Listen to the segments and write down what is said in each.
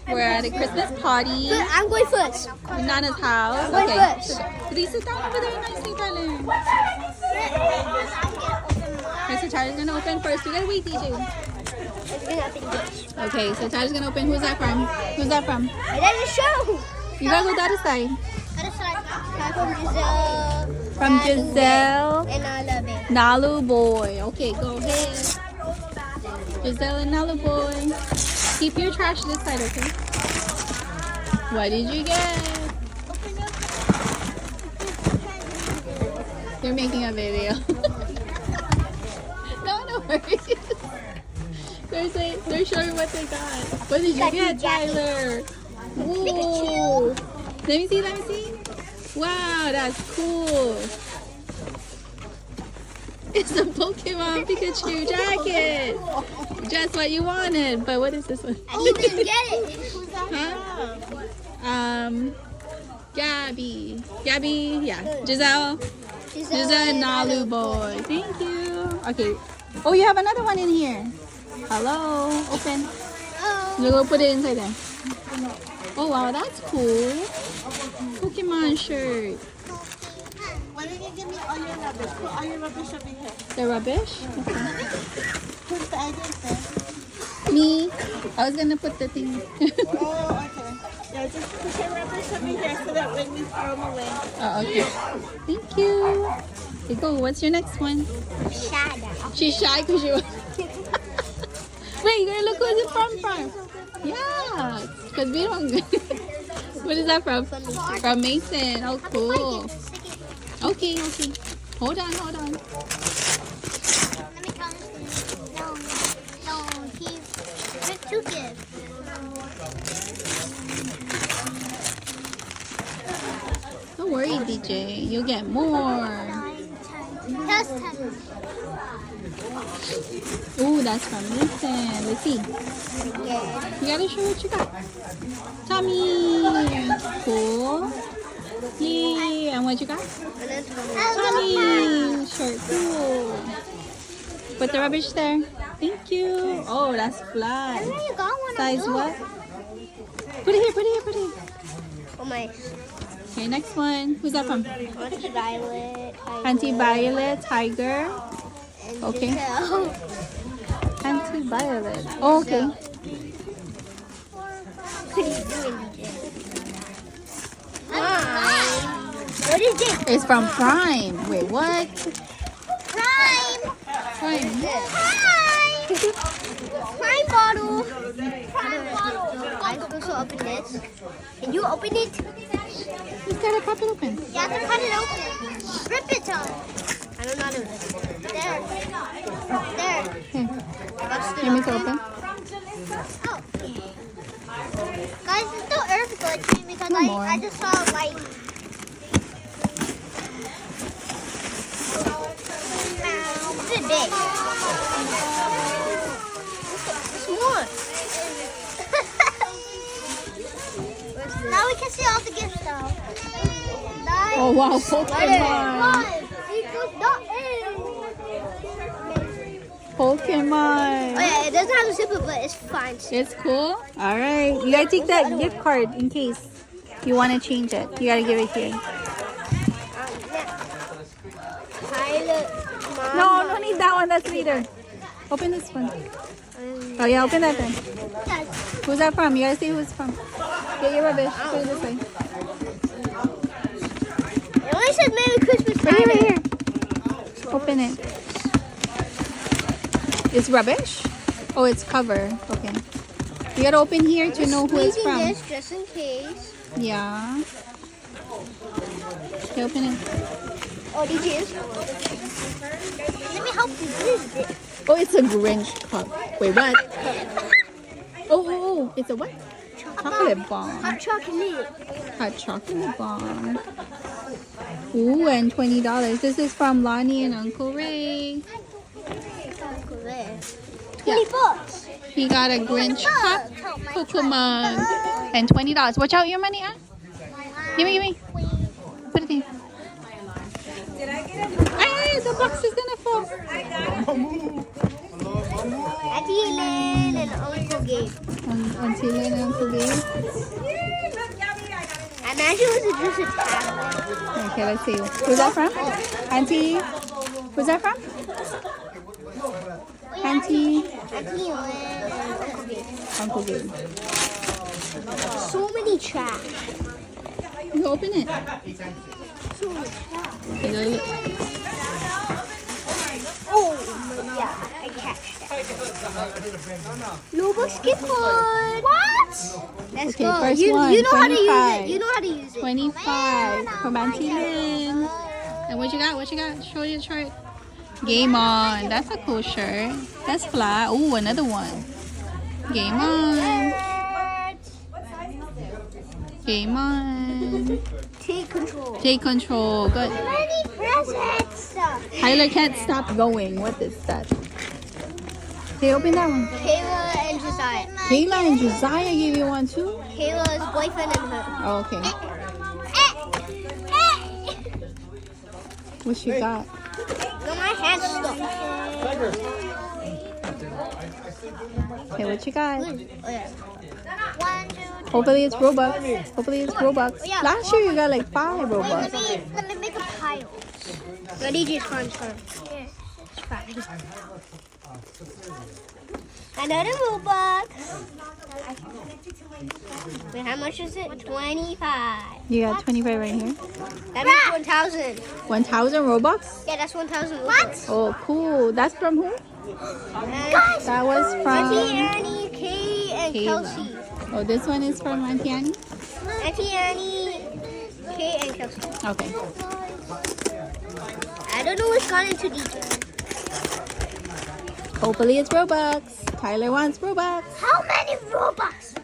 We're at a Christmas party. But I'm going first. In Nana's house. Going Okay. first. Please sit down over there nicely, darling. Okay, so Tyler's gonna open first. You gotta wait, DJ. Okay, so Tyler's gonna open. Who's that from? Who's that from? And then the show. You gotta go the other side. Other side. From Giselle. From Giselle. And I love it. Nalu boy. Okay, go ahead. Giselle and Nalu boy. Keep your trash this side, okay? What did you get? They're making a video. No worries. They're showing what they got. What did you get, Tyler? Whoa. Let me see. Wow, that's cool. It's a Pokemon Pikachu jacket. Just what you wanted. But what is this one? I didn't get it. Who's that Huh? Gabby, yeah. Giselle and Nalu boy. Thank you. Okay. Oh, you have another one in here. Hello. Open. Oh. You go put it inside there. Oh wow, that's cool. Pokemon shirt. Why don't you give me all your rubbish? Put all your rubbish over here. The rubbish? Put the items there. Me. I was gonna put the thing. Oh, okay. Yeah, just put your rubbish over here so that when we throw them away. Oh, okay. Thank you. Okay, go. What's your next one? Shadow. She's shy because she was. Wait, you gotta look who's it from? Yeah, because we don't. What is that from? From Mason. Oh, cool. Okay. Hold on. Let me count. No, he's two gifts. Don't worry, DJ. You'll get more. Just 10. Ooh, that's from Mason. Let's see. You gotta show what you got. Tommy. Cool. Yay. And what you got? Tommy. Shirt. Cool. Put the rubbish there. Thank you. Oh, that's flat. You got one. Size what? Put it here. Oh my. Okay, next one. Who's that from? Anti-violet. Anti-violet, tiger. Okay. Anti-violet. Oh, okay. What are you doing, DJ? What is it? It's from Prime. Wait, what? Prime. Prime. Prime bottle. I'm supposed to open this. Can you open it? You gotta pop it open. You have to cut it open. Rip it out. I don't know how to do this. There. Here. Bust it You make it open. Oh. Guys, it's still earth glitching because No more. I just saw light. This is big. More. Now we can see all the gifts now. Nice. Oh wow, Pokemon. Oh yeah, it doesn't have a zipper, but it's fine. It's cool. All right, you gotta take that gift card in case you want to change it. You gotta give it here. Pilot. No, don't need that one. That's later. Open this one. Oh yeah, open that then. Who's that from? You gotta say who it's from. Get your rubbish. Put it this way. It only said Merry Christmas. Right here. Open it. It's rubbish? Oh, it's cover. Okay. You gotta open here to know who it's from. This just in case. Yeah. Okay, open it. Oh, did you? Let me help you. What is it? Oh, it's a Grinch cup. Wait, what? Oh, it's a what? Chocolate bar. Hot chocolate. Hot chocolate bar. Ooh, and $20. This is from Lonnie and Uncle Ray. $20 bucks. He got a Grinch cup, Pokemon, and $20. Watch out your money, huh? Give me. Put it in. Hey, the box is gonna fall. Adilin. and Uncle Gabe. Auntie Lynn and Uncle Gabe. I imagine it was just a tablet. Okay, let's see. Who's that from? Auntie. Who's that from? Auntie. Auntie Lynn and Uncle Gabe. Uncle Gabe. So many tracks. You open it. So much trash. Take a look. Oh my god, I catched that. Lobo skateboard. What? Let's Okay, go. first You one, know how to use 25. it. You know how to use it. 25 from Auntie Lynn. And what you got? What you got? Show your shirt. Game on. That's a cool shirt. That's fly. Ooh, another one. Game on. Game on. Take control. Take control. Good. Many presents. Tyler can't stop going. What is that? Okay, open that one. Kayla and Josiah. Kayla and Josiah gave you one too? Kayla's boyfriend and her. Oh, okay. What you got? No, my hand's stuck. Okay, what you got? Oh, yeah. 1, 2, 3. Hopefully it's Robux. Hopefully it's Robux. Yeah. Last year you got like 5 Wait, Robux. let me make a pile. Ready, just transfer. Another Robux. Wait, how much is it? 25. You got 25 right here. That means 1,000. 1,000 Robux? Yeah, that's 1,000 Robux. Oh, cool. That's from who? Guys, That was Auntie from Annie, Kay, and Kayla. Kelsey. Oh, this one is from Auntie Annie? Auntie Annie, Kay, and Kelsey. Okay. I don't know what's gone into DJ. Hopefully it's Robux. Tyler wants Robux. How many Robux?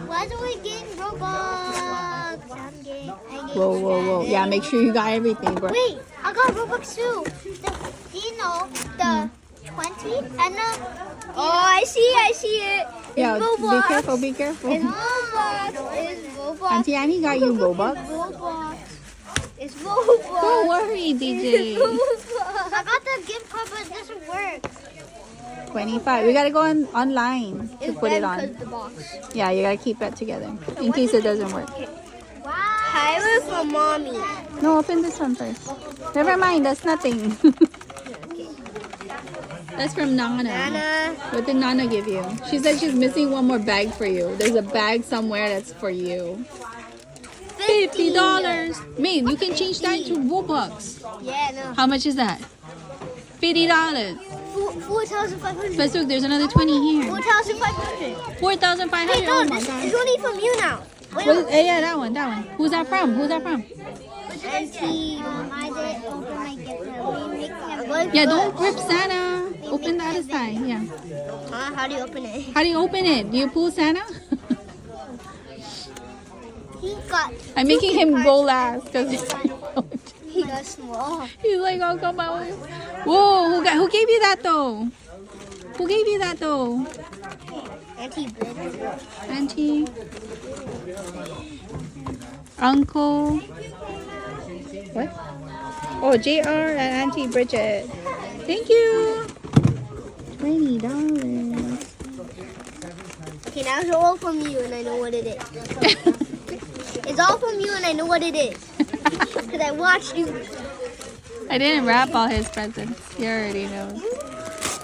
Why do we get Robux? Whoa, whoa, whoa. Yeah, make sure you got everything, bro. Wait, I got Robux too. Do you know the 20 and the... Oh, I see it. It's Yeah, Robux. be careful, be careful. It's Robux. It's Robux. Auntie Annie got you Robux. Robux. It's Robux. Don't worry, DJ. I got the gift card, but it doesn't work. 25. We gotta go online to It's put it bad on. because the box. Yeah, you gotta keep that together in case it doesn't work. Tyler for mommy. No, open this one first. Never mind, that's nothing. That's from Nana. Nana. What did Nana give you? She said she's missing one more bag for you. There's a bag somewhere that's for you. $50. Man, you can change that to Robux. Yeah, no. How much is that? $50. 4,500. But look, there's another 20 here. 4,500. 4,500. Wait, no, Oh my this god. is only from you now. Wait, What is, yeah, that one. Who's that from? Who's that from? Auntie, I didn't open my gift. Yeah, don't rip Santa. Open the other side. Yeah. How do you open it? How do you open it? Do you pull Santa? He got. I'm making him go last because He got small. he's like, oh come on. Whoa, who gave you that though? Who gave you that though? Auntie Bridget. Auntie, Uncle. What? Oh, JR and Auntie Bridget. Thank you. $20. Okay, now it's all from you, and I know what it is. It's all from you, and I know what it is. Because I watched you. I didn't wrap all his presents. He already knows.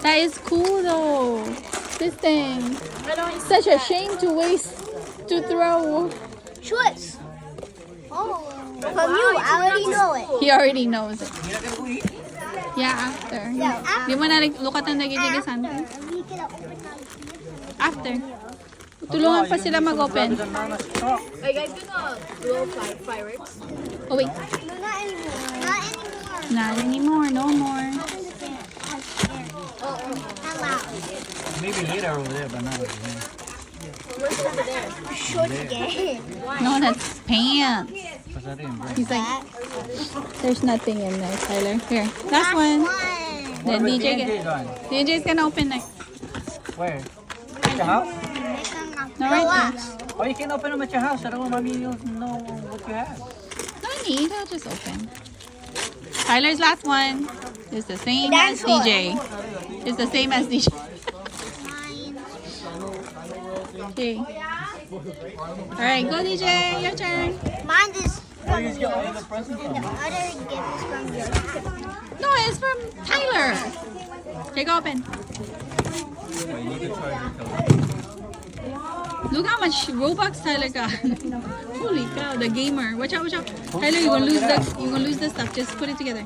That is cool though. This thing. Such a shame to waste, to throw. Shorts. Oh. From you, I already know it. He already knows it. Yeah, after. Yeah, Di mo na look at ang nagiging Santa? After. Tulungan pa sila mag-open. Are you guys gonna blow fireworks? Oh wait. No, not anymore. Not anymore. Not anymore. No more. Not loud. Maybe later over there, but not over here. What's over there? Short again. No, that's pants. Pasado yung bread. He's like, there's nothing in there, Tyler. Here. Last one. Then Where's DJ DJ's on? DJ's gonna open next. Where? At your house? No, right there. Oh, you can open them at your house. I don't want mommy to know what you have. No need. I'll just open. Tyler's last one is the same as Dinosaur. DJ. It's the same as DJ. Okay. All right, go DJ. Your turn. Mine is from you. All the presents. The other gift is from you. No, it's from Tyler. Take open. Look how much Robux Tyler got. Holy cow, the gamer. Watch out, watch out. Tyler, you're gonna lose the stuff. Just put it together.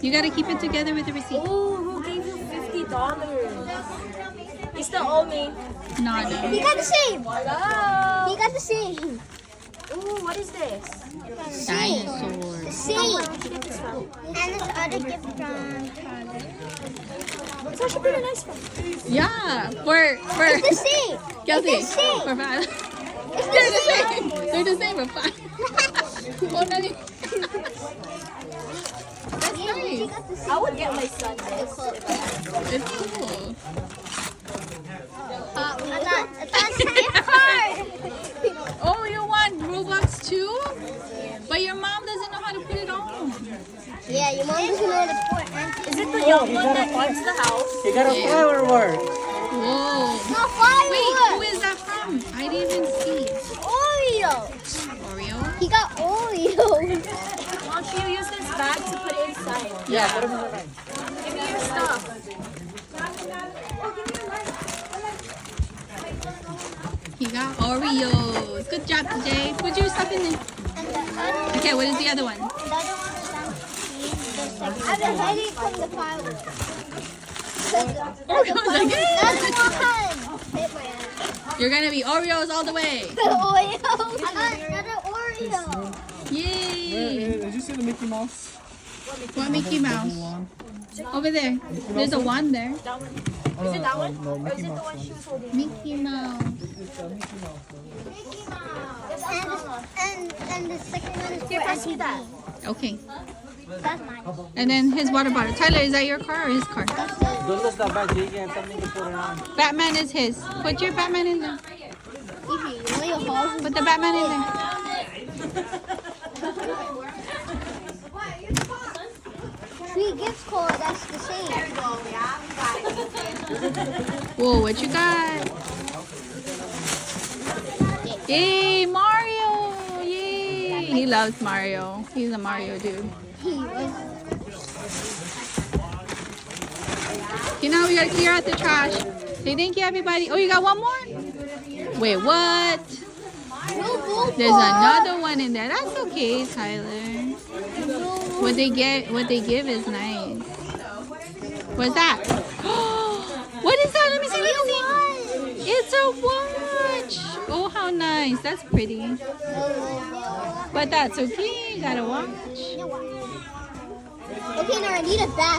You gotta keep it together with the receipt. Oh, who gave you $50? You still owe me. Nada. He got the same. Hello. He got the same. Ooh, what is this? Dinosaur. The same. And this other gift from Tyler. It's actually pretty nice one. Yeah, for It's the same. Kelsey. It's the same. For five. It's They're the the same. same. They're the same for five. Oh, no. That's nice. I would get my son this. It's cool. It's a gift card. Oh, you want Robux too? But your mom doesn't know how to put it on. Yeah, your mom doesn't know the port. Is it the young one that leaves the house? You got a firework. Whoa. Not fireworks. Wait, who is that from? I didn't even see. Oreo. Oreo? He got Oreo. Why don't you use this bag to put it inside? Yeah, put them in the bag. Give me your stuff. He got Oreos. Good job, DJ. Put your stuff in there. And the other, Okay, what is the other one? the other one is I've been hiding from the fireworks. Oreos again. Another one. Hit my ass. You're gonna be Oreos all the way. The Oreo. I got another Oreo. Yay. Did you see the Mickey Mouse? What Mickey Mouse? Over there. There's a wand there. That one. Is it that one? No, Or Mickey is it the Mouse one one. she was holding? Mickey Mouse. And the second one is Here, for pass me that. Okay. That's mine. And then his water bottle. Tyler, is that your car or his car? Don't lose the bag. You can have something to put it on. Batman is his. Put your Batman in there. Put the Batman in there. Free gift card, that's the same. Whoa, what you got? Yay, Mario! Yay! He loves Mario. He's a Mario dude. Okay, now we gotta clear out the trash. Say thank you, everybody. Oh, you got one more? Wait, what? There's another one in there. That's okay, Tyler. What they give is nice. What's that? What is that? Let me see. Let me see. It's a watch. Oh, how nice. That's pretty. But that's okay. You got a watch. Okay, now I need a bath.